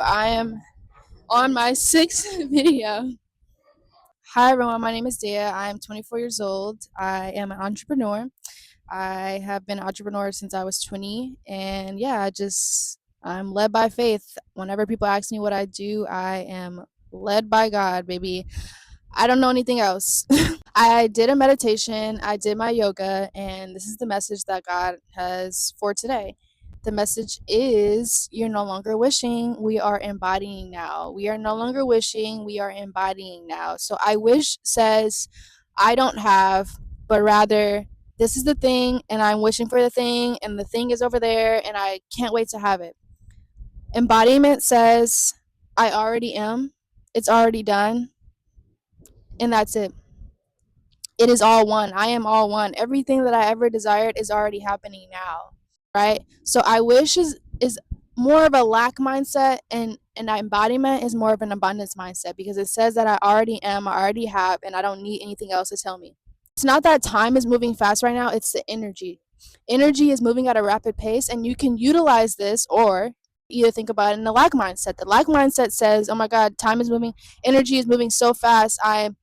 I am on my sixth video. Hi everyone, my name is Dea. I am 24 years old. I am an entrepreneur. I have been an entrepreneur since I was 20, and yeah, I'm led by faith. Whenever people ask me what I do, I am led by God, baby. I don't know anything else. I did a meditation, I did my yoga, and this is the message that God has for today. The message is you're no longer wishing, we are embodying now. We are no longer wishing, we are embodying now. So I wish says I don't have, but rather this is the thing, and I'm wishing for the thing, and the thing is over there, and I can't wait to have it. Embodiment says I already am, it's already done, and that's it. It is all one. I am all one. Everything that I ever desired is already happening now, right? So I wish is more of a lack mindset, and that embodiment is more of an abundance mindset because it says that I already am, I already have, and I don't need anything else to tell me. It's not that time is moving fast right now, it's the energy. Energy is moving at a rapid pace, and you can utilize this or either think about it in the lack mindset. The lack mindset says, "Oh my God, time is moving, energy is moving so fast. I'm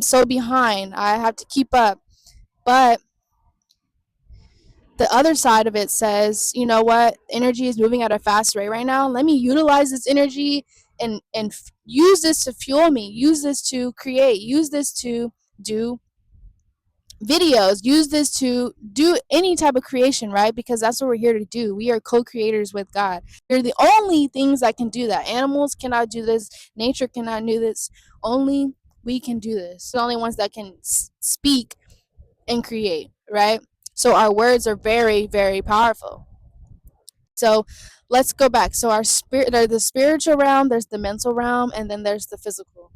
so behind. I have to keep up." But the other side of it says, you know what? Energy is moving at a fast rate right now. Let me utilize this energy and use this to fuel me. Use this to create. Use this to do videos. Use this to do any type of creation, right? Because that's what we're here to do. We are co-creators with God. We're the only things that can do that. Animals cannot do this. Nature cannot do this. Only we can do this. The only ones that can speak and create, right? So our words are very, very powerful. So let's go back. So our spirit, there's the spiritual realm, there's the mental realm, and then there's the physical.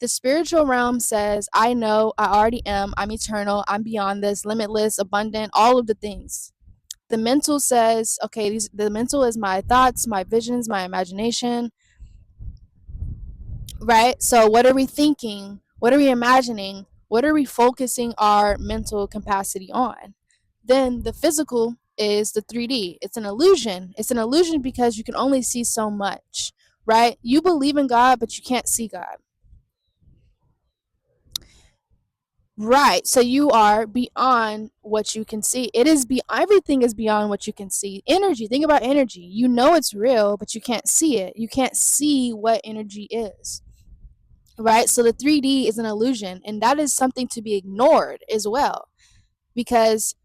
The spiritual realm says, I know, I already am, I'm eternal, I'm beyond this, limitless, abundant, all of the things. The mental says, okay, the mental is my thoughts, my visions, my imagination, right? So what are we thinking? What are we imagining? What are we focusing our mental capacity on? Then the physical is the 3D. It's an illusion. It's an illusion because you can only see so much, right? You believe in God, but you can't see God. Right. So you are beyond what you can see. It is everything is beyond what you can see. Energy, think about energy. You know it's real, but you can't see it. You can't see what energy is. Right? So the 3D is an illusion, and that is something to be ignored as well. Because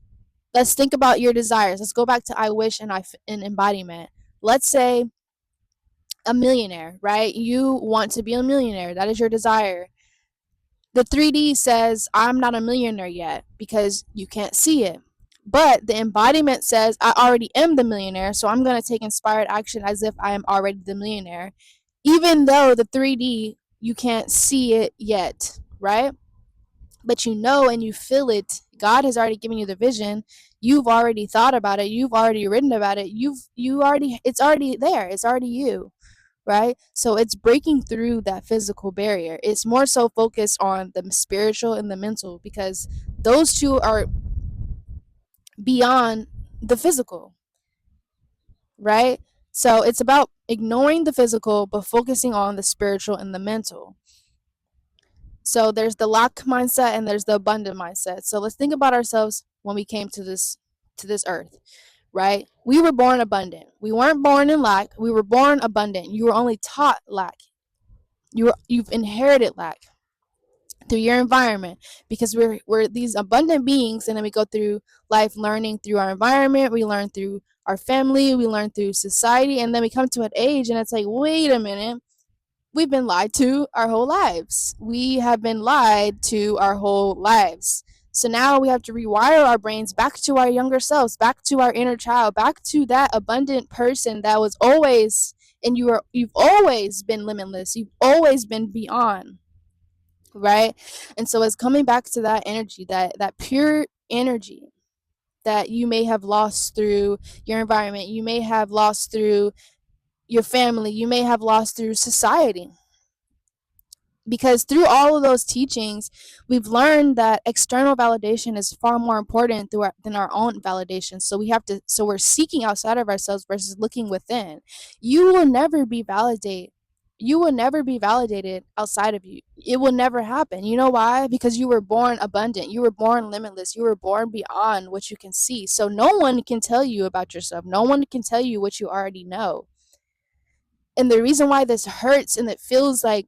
let's think about your desires. Let's go back to I wish and embodiment. Let's say a millionaire, right? You want to be a millionaire. That is your desire. The 3D says I'm not a millionaire yet because you can't see it. But the embodiment says I already am the millionaire, so I'm going to take inspired action as if I am already the millionaire, even though the 3D you can't see it yet, right? But you know and you feel it. God has already given you the vision. You've already thought about it. You've already written about it. It's already there. It's already you, right? So it's breaking through that physical barrier. It's more so focused on the spiritual and the mental because those two are beyond the physical, right? So it's about ignoring the physical but focusing on the spiritual and the mental. So there's the lack mindset and there's the abundant mindset. So let's think about ourselves when we came to this earth, right? We were born abundant. We weren't born in lack. We were born abundant. You were only taught lack. You've inherited lack through your environment because we're these abundant beings, and then we go through life learning through our environment. We learn through our family. We learn through society, and then we come to an age and it's like, wait a minute, we've been lied to our whole lives. We have been lied to our whole lives. So now we have to rewire our brains back to our younger selves, back to our inner child, back to that abundant person that was always, and you've always been limitless. You've always been beyond, right? And so it's coming back to that energy, that pure energy that you may have lost through your environment, you may have lost through your family, you may have lost through society. because through all of those teachings, we've learned that external validation is far more important than our own validation. So we're seeking outside of ourselves versus looking within. You will never be validated. You will never be validated outside of you. It will never happen. You know why? Because you were born abundant. You were born limitless. You were born beyond what you can see. So no one can tell you about yourself. No one can tell you what you already know. And the reason why this hurts and it feels like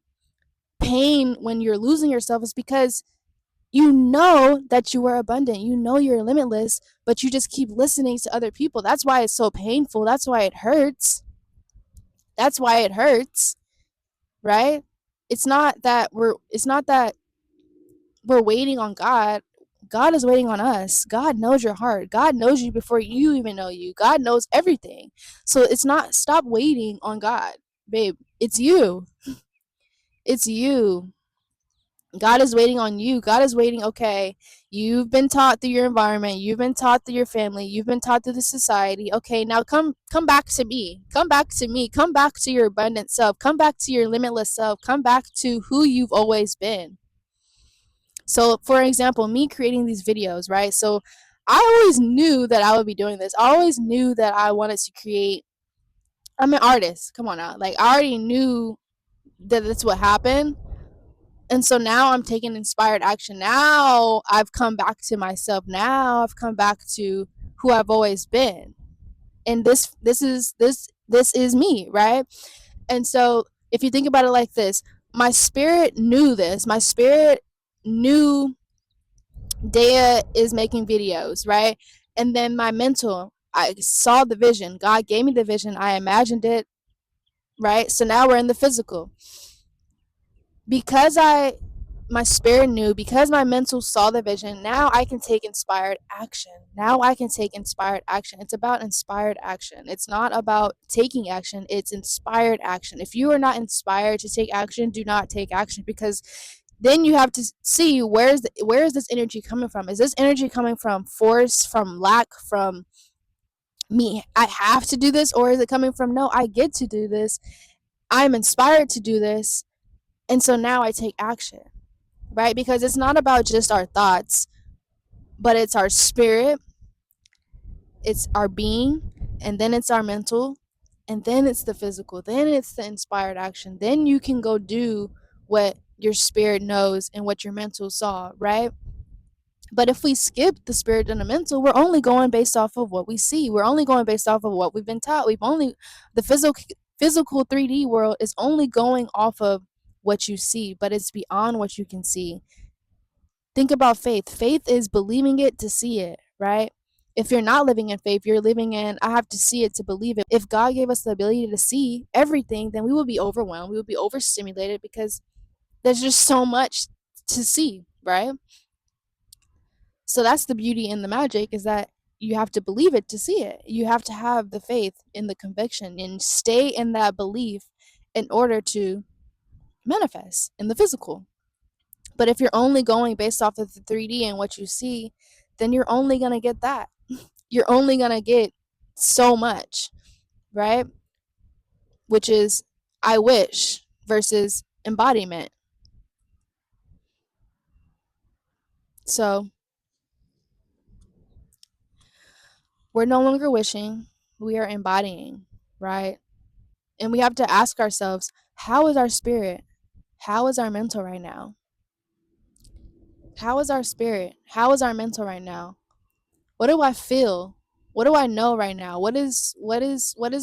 pain when you're losing yourself is because you know that you are abundant, you know you're limitless, but you just keep listening to other people. That's why it's so painful. That's why it hurts. That's why it hurts, right? It's not that we're waiting on God. God is waiting on us. God knows your heart. God knows you before you even know you. God knows everything. So it's not, stop waiting on God, babe. It's you. It's you. God is waiting on you. God is waiting, okay, you've been taught through your environment, you've been taught through your family, you've been taught through the society. Okay, now come back to me. Come back to me. Come back to your abundant self. Come back to your limitless self. Come back to who you've always been. So, for example, me creating these videos, right? So, I always knew that I would be doing this. I always knew that I wanted to create. I'm an artist. Come on now. Like, I already knew that that's what happened. And so now I'm taking inspired action. Now I've come back to myself. Now I've come back to who I've always been. And this is me, right? And so if you think about it like this, my spirit knew this. My spirit knew Dea is making videos, right? And then my mental, I saw the vision. God gave me the vision. I imagined it, right? So now we're in the physical. Because my spirit knew, because my mental saw the vision, now I can take inspired action. Now I can take inspired action. It's about inspired action. It's not about taking action, it's inspired action. If you are not inspired to take action, do not take action, because then you have to see where is this energy coming from? Is this energy coming from force, from lack, from me, I have to do this, or is it coming from, no, I get to do this, I'm inspired to do this, and so now I take action, right? Because it's not about just our thoughts, but it's our spirit, it's our being, and then it's our mental, and then it's the physical, then it's the inspired action. Then you can go do what your spirit knows and what your mental saw, right? But if we skip the spirit and the mental, we're only going based off of what we see. We're only going based off of what we've been taught. The physical 3D world is only going off of what you see, but it's beyond what you can see. Think about faith. Faith is believing it to see it, right? If you're not living in faith, you're living in, I have to see it to believe it. If God gave us the ability to see everything, then we would be overwhelmed. We would be overstimulated because there's just so much to see, right? So that's the beauty and the magic, is that you have to believe it to see it. You have to have the faith and the conviction and stay in that belief in order to manifest in the physical. But if you're only going based off of the 3D and what you see, then you're only going to get that. You're only going to get so much, right? Which is I wish versus embodiment. So we're no longer wishing, we are embodying, right? And we have to ask ourselves, how is our spirit? How is our mental right now? How is our spirit? How is our mental right now? What do I feel? What do I know right now? What is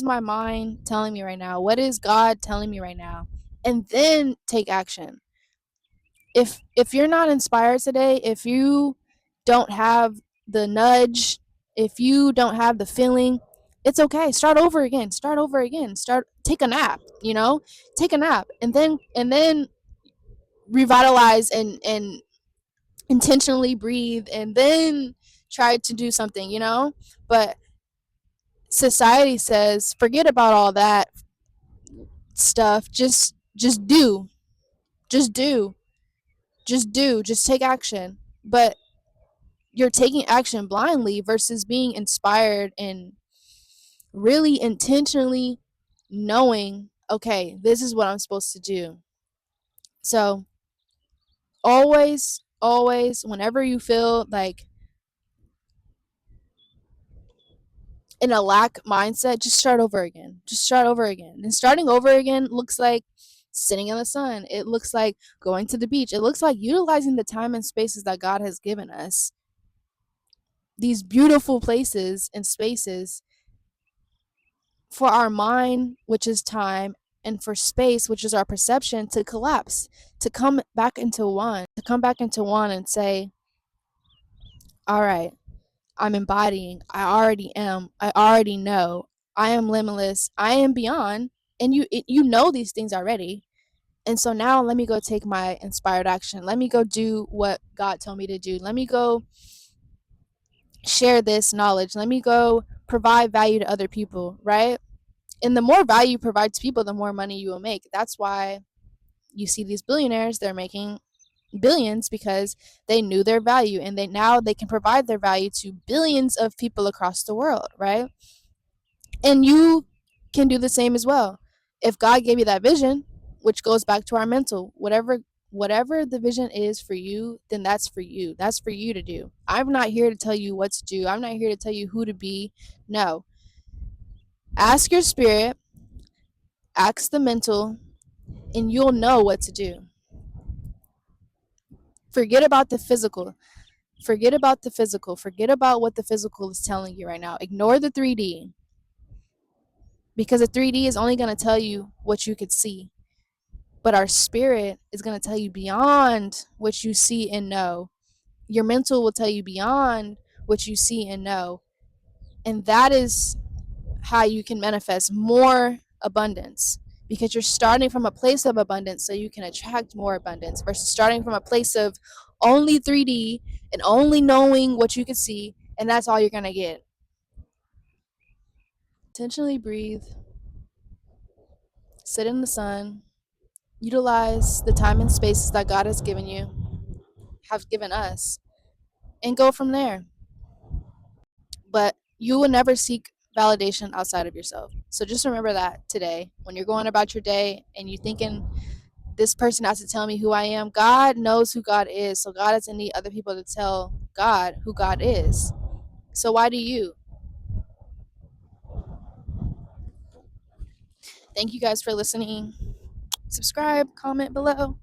my mind telling me right now? What is God telling me right now? And then take action. If you're not inspired today, if you don't have the nudge, if you don't have the feeling, it's okay. Start over again. Start over again. Take a nap, Take a nap and then revitalize and intentionally breathe and then try to do something, But society says forget about all that stuff. Just do. Just do. Just do. Just take action. But you're taking action blindly versus being inspired and really intentionally knowing, okay, this is what I'm supposed to do. So Always, whenever you feel like in a lack mindset, just start over again. Just start over again. And starting over again looks like sitting in the sun. It looks like going to the beach. It looks like utilizing the time and spaces that God has given us. These beautiful places and spaces for our mind, which is time, and for space, which is our perception, to collapse, to come back into one, and say, all right, I'm embodying. I already am. I already know. I am limitless. I am beyond. And you know these things already. And so now let me go take my inspired action. Let me go do what God told me to do. Let me go share this knowledge. Let me go provide value to other people, right? And the more value you provide to people, the more money you will make. That's why you see these billionaires, they're making billions because they knew their value, and they can provide their value to billions of people across the world, right? And you can do the same as well. If God gave you that vision, which goes back to our mental, whatever the vision is for you, then that's for you. That's for you to do. I'm not here to tell you what to do. I'm not here to tell you who to be. No. Ask your spirit, ask the mental, and you'll know what to do. Forget about the physical. Forget about the physical. Forget about what the physical is telling you right now. Ignore the 3D, because the 3D is only going to tell you what you could see. But our spirit is going to tell you beyond what you see and know. Your mental will tell you beyond what you see and know. And that is how you can manifest more abundance, because you're starting from a place of abundance so you can attract more abundance versus starting from a place of only 3D and only knowing what you can see, and that's all you're going to get. Intentionally breathe, sit in the sun, utilize the time and spaces that God has given you, have given us, and go from there. But you will never seek validation outside of yourself. So just remember that today when you're going about your day and you're thinking, this person has to tell me who I am. God knows who God is. So God doesn't need other people to tell God who God is. So why do you? Thank you guys for listening. Subscribe, comment below.